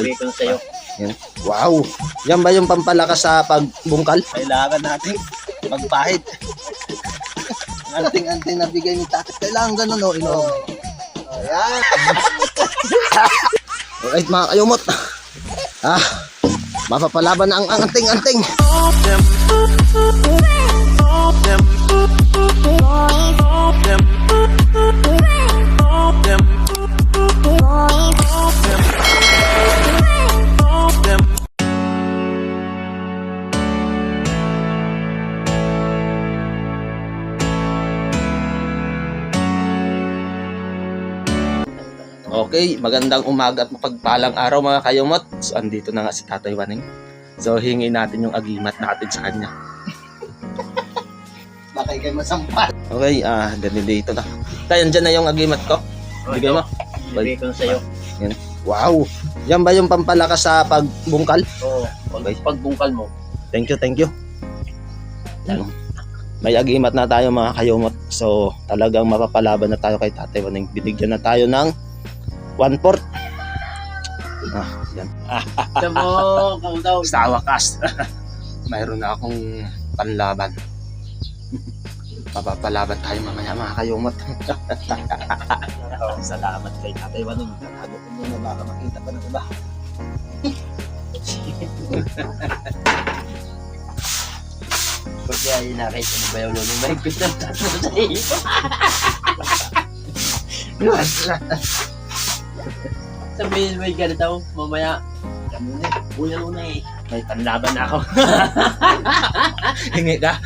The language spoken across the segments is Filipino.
Sabi ko sa'yo. Yan. Wow! Yan ba yung pampalakas sa pagbungkal? Kailangan natin magpahid. Anting-anting na bigay ni tatay. Kailangan ganun, no? Ino. Ayan. Alright mga kayumot. Mapapalaban na ang anting-anting. Okay, magandang umaga at mapagpalang araw mga kayumot. So, andito na nga si Tatay Waning. So, hingi natin yung agimat natin sa kanya. Baka kayo masampa. Okay, dito na. Kaya andyan na yung agimat ko. Bigay mo. Sabi ko sa'yo. Yan. Wow! Yan ba yung pampalakas sa pagbungkal? Oo. Pagbungkal mo. Thank you. Yan. May agimat na tayo mga kayumot. So, talagang mapapalaban na tayo kay Tatay Waning. Binigyan na tayo ng 1/4. Yan. Ito mo, kaudaw. Sa wakas. Mayroon na akong panlaban. Mapapalaban tayo mamaya mga kayumot. Salamat kay Tatay Waning. Natago ko muna, baka makita pa ng iba. Kaya yun nakita mo ba yung lulong mahigpit ng tatlo sa iyo? Sabihin mo yung ganito, mamaya. Buya muna eh. May panlaban na ako. Hingi ka?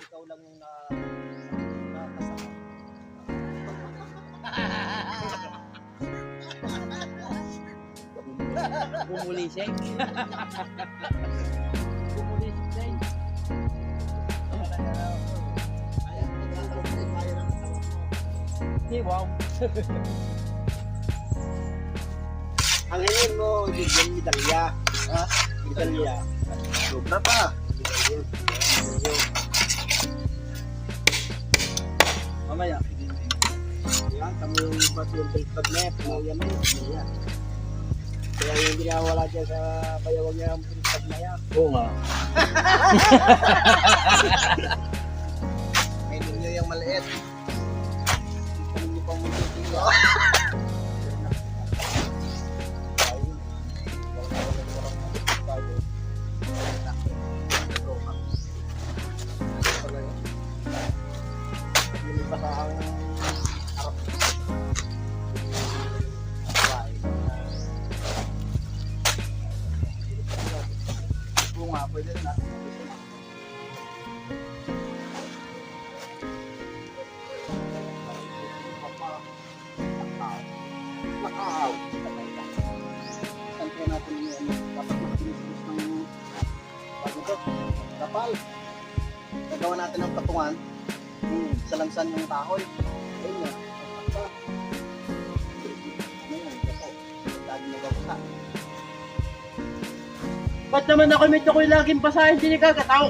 Ikaw lang yung Bumulising. Wow. ang hingin mo, yung medalya. Ha? Medalya. Sobra pa. Mamaya. Yan, kami yung yung pagnet. Yan na yun. Kaya yung ginawala dyan sa bayawag niya ang pag na yan. Oo nga. May ninyo yung maliit. Kami niyo pang muntitin. Pwede na. Santro natin yung dapat makinis ng pagod. Kapal. Gagawa natin ng patungan. Salangsan yung kahoy. Ayun nga. Ngayon, kasi. Lagi nagawasa. Ba't naman ako may tukoy laging basahin, hindi kagataw?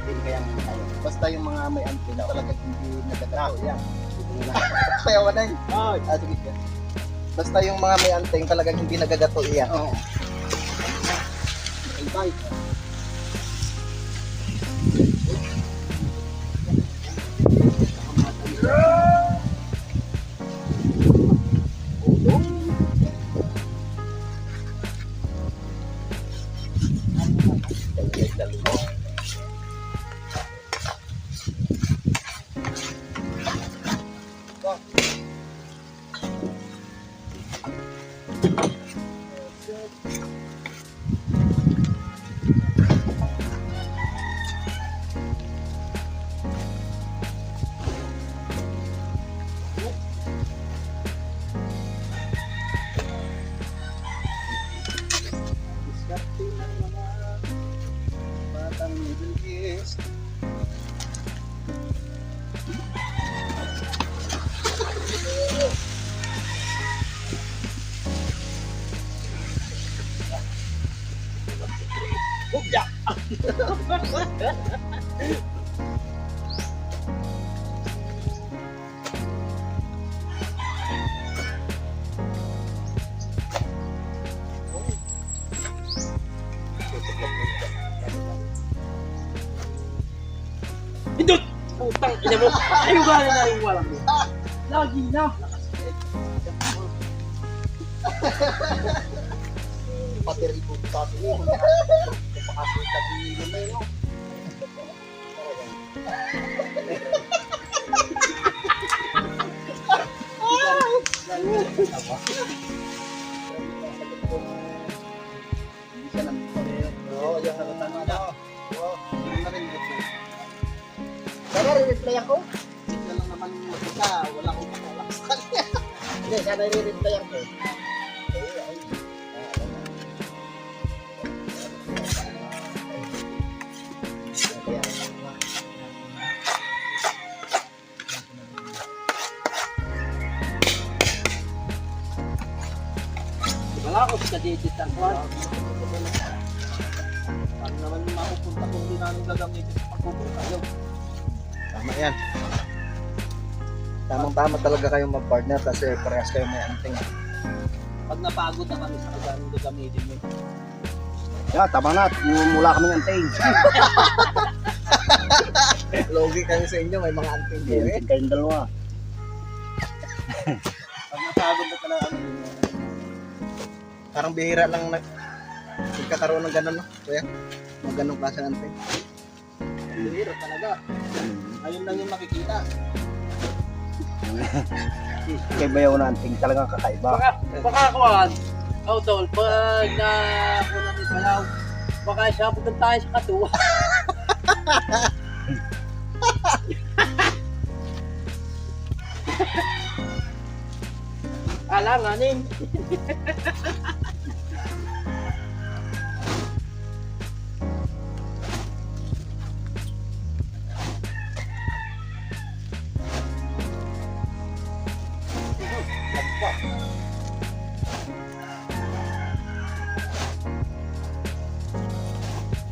Hindi kaya muna tayo. Basta yung mga may anti na talaga hindi nagagataw. Yan. Kaya wala yun. Sige. Basta yung mga may anting talagang hindi nagagato iyan. Ibay. Diskarte ng mga batang Middle East. Hindot! Putang ina mo! Ayaw gano'n na yung walang mo. Lagi na! Battery po sa atin yun. Napakasita din yun na yun. Hindi siya lang oo, yan na tama na. Oo, hindi na rin replay. Sana re-replay ako? Sigla lang naman makita, wala akong makalak sa kanya. Hindi, sana re-replay ako. Wala ako sa digit ang kwan. Paano naman mapupunta kung hindi namin gagamitin sa pagpupunta yun? Tama yan. Tamang-tama talaga kayong mag-partner kasi parehas kayo may anting. Pag napagod na kami sa kagaling gagamitin yun. Yeah, tama na. Mula kami ng anting. Logi kami sa inyo, may mga anting din eh. Kayong dalawa. Pag napagod na talaga kami yun. Parang bihira lang nagkakaroon ng ganun, no? Kuya, mga ganung klase ng anting. Bihira talaga. Ayun lang yung makikita. Kaya bayaw na anting talagang kakaiba. Baka kuhan. Oh, tol, pag nakunan ni Palaw, baka siya pupunta tayo sa katuwa. Alanganin.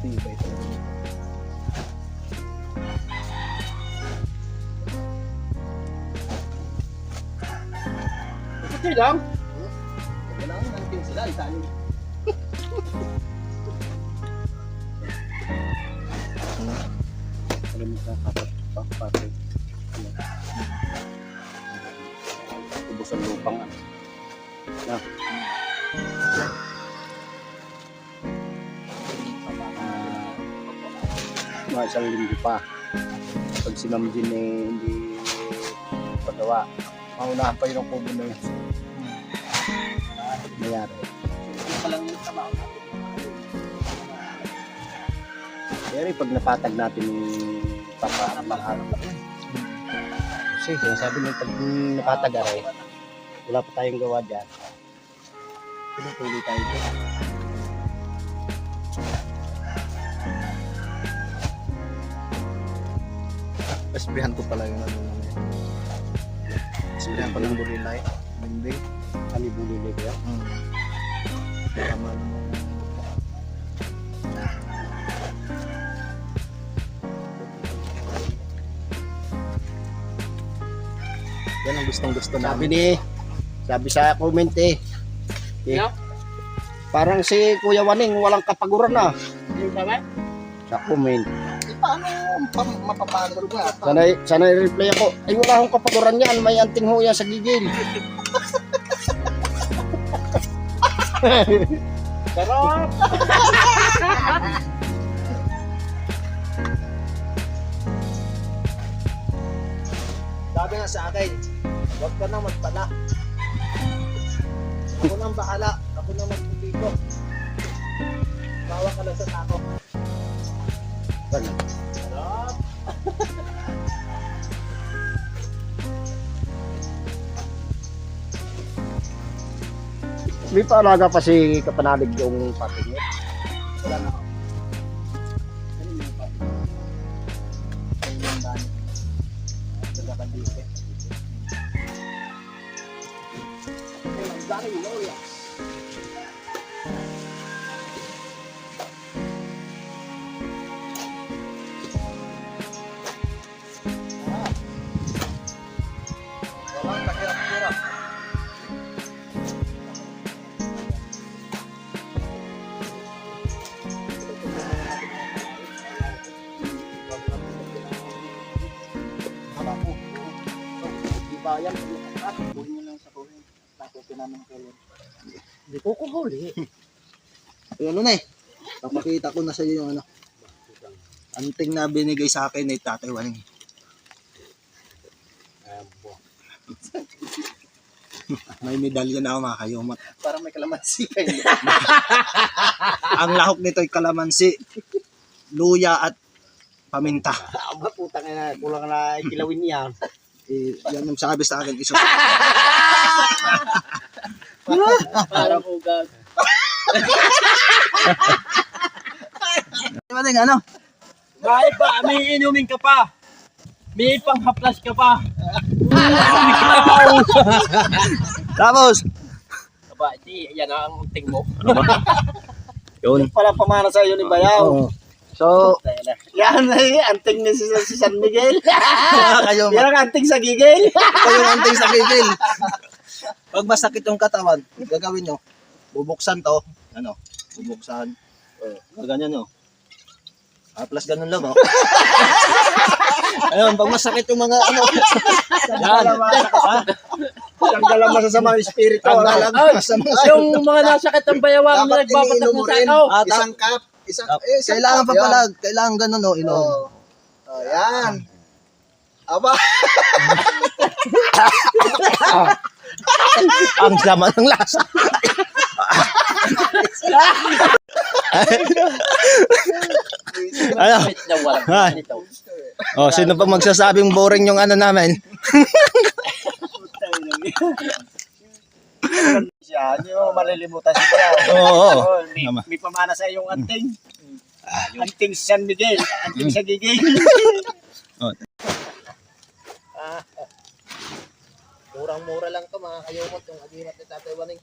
Tibay talaga. Ito lang. Kailangan anting sila, isali. Alam mo ka, kapat. Ubus ang lupang ano. Na. Mga isang linggo pa. Pag sinamjin eh, hindi pagawa. Maunahan pa yun ang kubo na yun. Mayari. Ito pa lang yung trabaho natin. Pero pag napatag natin yung napakaharap. Kasi sinasabi nyo pag napatag aray, wala pa tayong gawa dyan. Pinutuloy tayo dyan. Esprihan ko pala yung ano naman yan. Esprihan ko ng bulilay. Hindi. Kami bulilay ko yan. Tama naman. Yan ang gustong gusto namin. Sabi sa comment eh. Yeah. Parang si Kuya Waning, walang kapaguran na. Yung ba? Sa comment. Paano mapapagod ka? Sana i-reply ako. Ay, wala akong kapaguran yan. May anting ho yan sa gigil. Sarap! Sabi nga sa akin, huwag ka nang magpala. Ako nang bahala. Ako nang magpupiko. Bawa ka lang sa tako. Sarap! May paalaga pa si Kapanalig yung pating niya. Wala na. Ano yung pating? Ay, yung dami. Nagkakandite. Ay, ang daming loyas. Walang kahirap-hirap. Bayan, kuhin nyo lang sa kuhin. Tapos namin kulon. Hindi ko kuhuli. Ay, ano na eh. Papakita ko na sa iyo yung ano. Anting na binigay sa akin ni Tatay Waning. May medalya na ako mga kayumat. Parang may kalamansi kayo. Ang lahok nito ay kalamansi, luya at paminta. Aba, putang ina, kulang na kilawin yan. Yan yung sabi sa akin. Iso. Parang ugat. Waning ano? Bakit ba? May inumin ka pa. May panghaplas ka pa. Tapos, Aba, hindi. Yan ang unting mo. Yun. pala pamana sa iyo ni Bayaw. Oo. So, yan ay anting ni si San Miguel. Kayo, Yan ang anting sa gigil. ito yung anting sa gigil. Pag masakit yung katawan, gagawin nyo, bubuksan to, ano, bubuksan. Ganyan nyo. Plus ganun lang, oh. Ayun, pag masakit yung mga, ano, yan. Tanggalan masasama yung espiritu. Tanggalan Ay, masama. yung mga nasakit ng bayawang na nagpapatak ng sakaw. Isang cup. Kailangan pa pala, kailangan ganun, oh, inom. Oh, yan. Aba. Ang sama ng lasa. Ano? Kahit na walang Ha? ganito. Oh, sino pa magsasabing boring yung ano namin? Siya, hindi mo malilimutan si Bayaw. Oo. May pamana sa iyong anting. Anting si San Miguel. Anting sa gigil. Oh. Murang-mura lang to mga kayumot yung agimat ni Tatay Waning.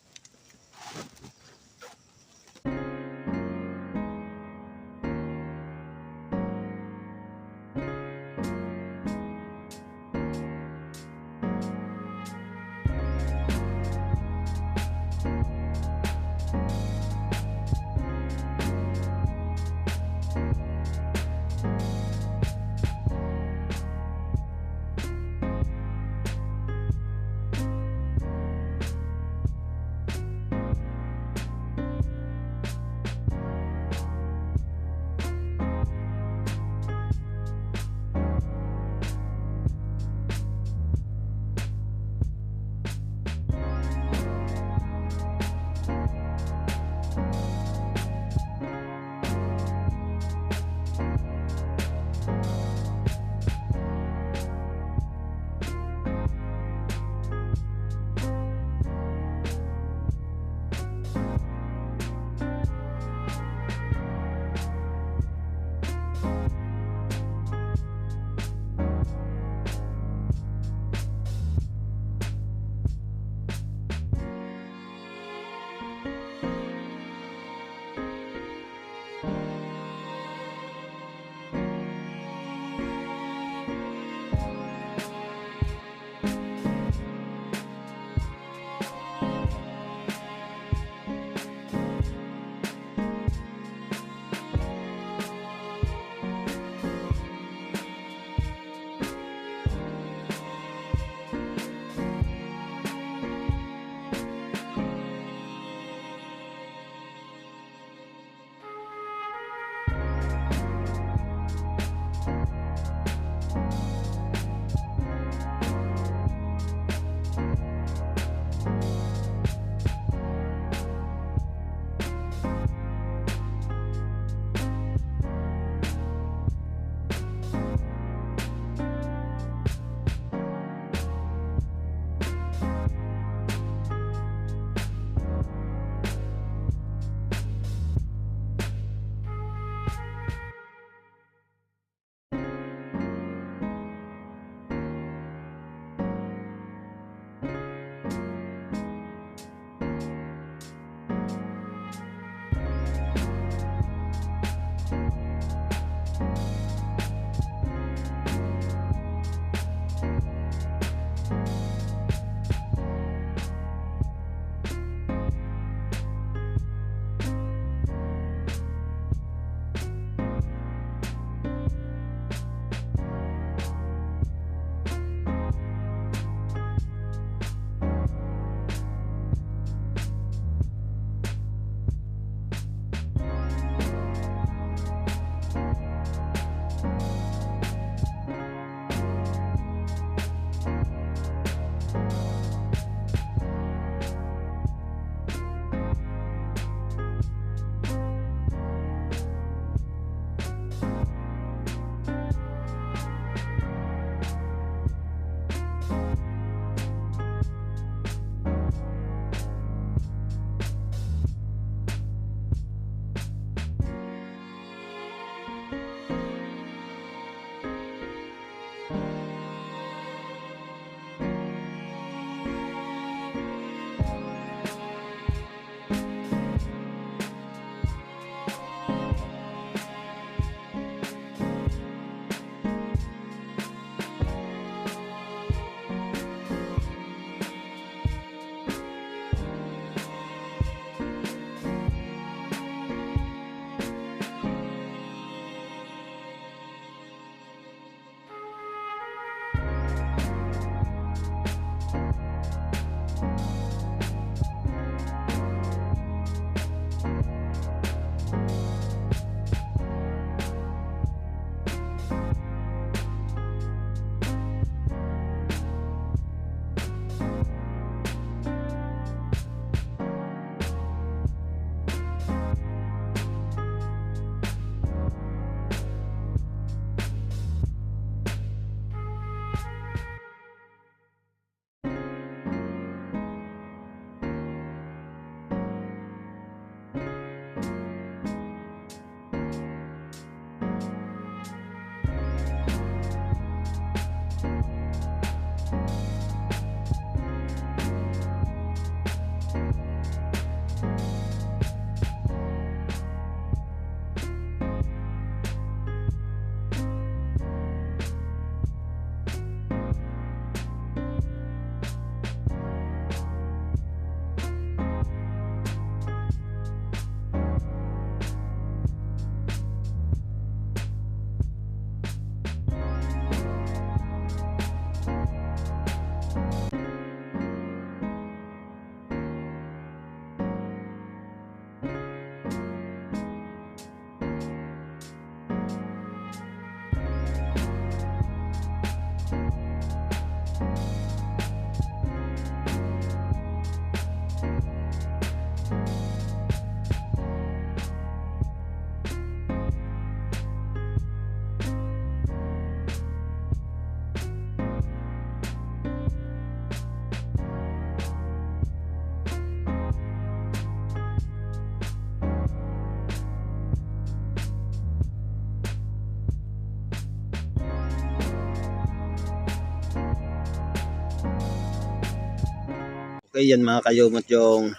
Okay, yan mga kayumot yung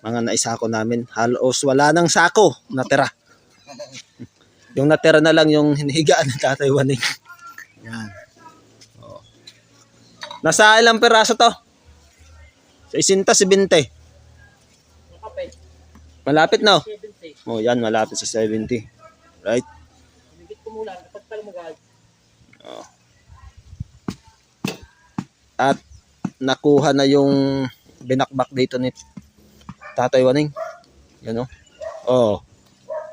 mga naisako namin. Halos wala nang sako natira. Yung natira na lang yung hinihigaan ng Tatay Waning. Yan. Oh. Nasa ilang peraso to? Sa 20. Kapit. Malapit na. 70. Oh, yan malapit sa 70. Right? Bigit ko muna. Kapag pala mag-aal. Oh. At nakuha na yung binakbak dito ni Tatay Waning. Yan o. Oh.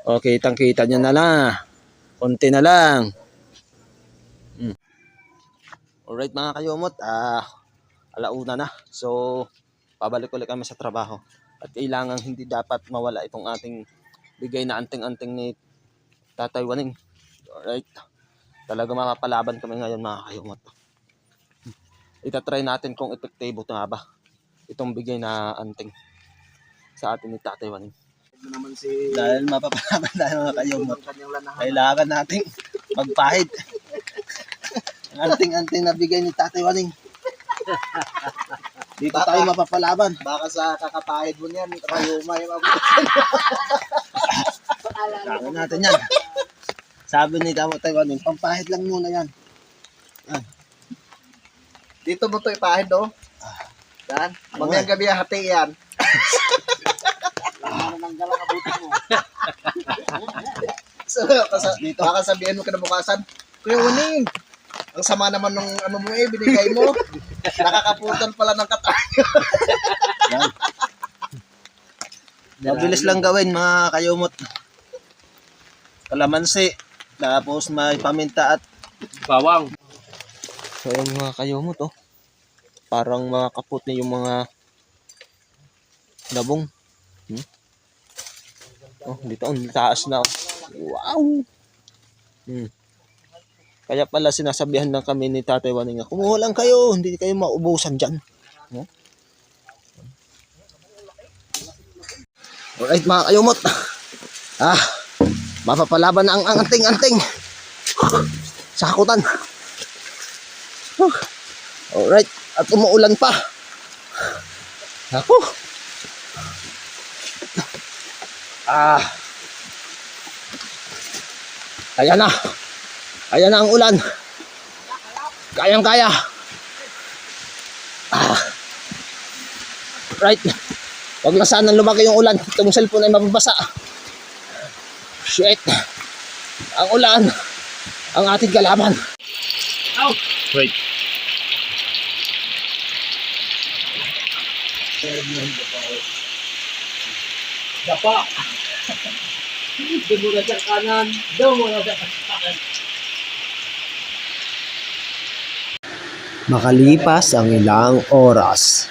Okay, kitang-kita nyo na lang. Konti na lang. Alright mga kayumot. Alauna na. So, pabalik ulit kami sa trabaho. At kailangan hindi dapat mawala itong ating bigay na anting-anting ni Tatay Waning. Alright. Talaga makapalaban kami ngayon mga kayumot. Itatry natin kung epektibo na ba itong bigay na anting sa atin ni Tatay Waning. Naman si Dahil mapapalaban tayo mga kayumot, kanyang lanahan. kailangan nating magpahid. Ang anting-anting na bigay ni Tatay Waning. Dito tayo mapapalaban. Baka sa kakapahid mo niyan, kayuma yung Kailangan natin yan. Sabi ni Tatay Waning, pampahid lang muna yan. Dito mo to ipahid, oh. Yan. Mamayang gabi hati yan. So, baka sabihin mo kinabukasan, Kuya Waning, ang sama naman ng ano mo binigay mo. Nakakaputan pala ng katayo. Mabilis lang gawin mga kayumot. Kalamansi, tapos may paminta at Bawang. so yung mga kayumot oh. Parang mga kaput na yung mga labong. Oh, dito ang taas na. Wow. Kaya pala sinasabihan lang kami ni Tatay Waning, kumuha lang kayo, hindi kayo maubusan diyan. No? Alright mga kayumot. Mapapalaban na ang anting-anting. Sakutan. Alright, at umuulan pa. Ako. Kaya na. Kaya na ang ulan. Kayang-kaya. Right. Huwag na sana lumaki yung ulan. Itong cellphone ay mababasa. Shit. Ang ulan. Ang ating kalaban. Wait. Dapa. Doon muna sa kanan. Doon muna sa kanan. Makalipas ang ilang oras.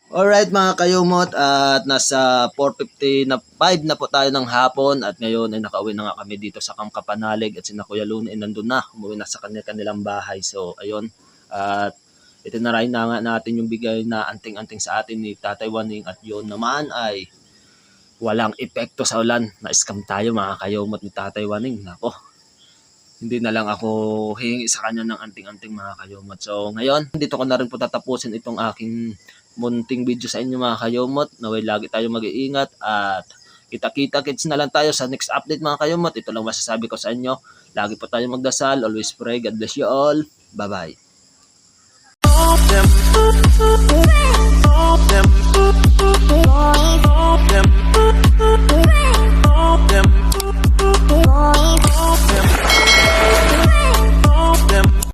Alright mga kayumot, at nasa 4:50 na 5 na po tayo ng hapon at ngayon ay nakauwi na nga kami dito sa Camp Kapanalig at sina Kuya Luna ay nandun na, umuwi na sa kanilang bahay. So ayun, at itinarahin na nga natin yung bigay na anting-anting sa atin ni Tatay Waning at yun naman ay walang epekto sa ulan. Na-scam tayo mga kayumot ni Tatay Waning. Nako, hindi na lang ako hihingi sa kanya ng anting-anting mga kayumot. So ngayon, dito ko na rin po tatapusin itong aking munting video sa inyo mga kayumot. Naway lagi tayo mag-iingat at kita-kits na lang tayo sa next update mga kayumot. Ito lang masasabi ko sa inyo. Lagi po tayo magdasal. Always pray. God bless you all. Bye-bye.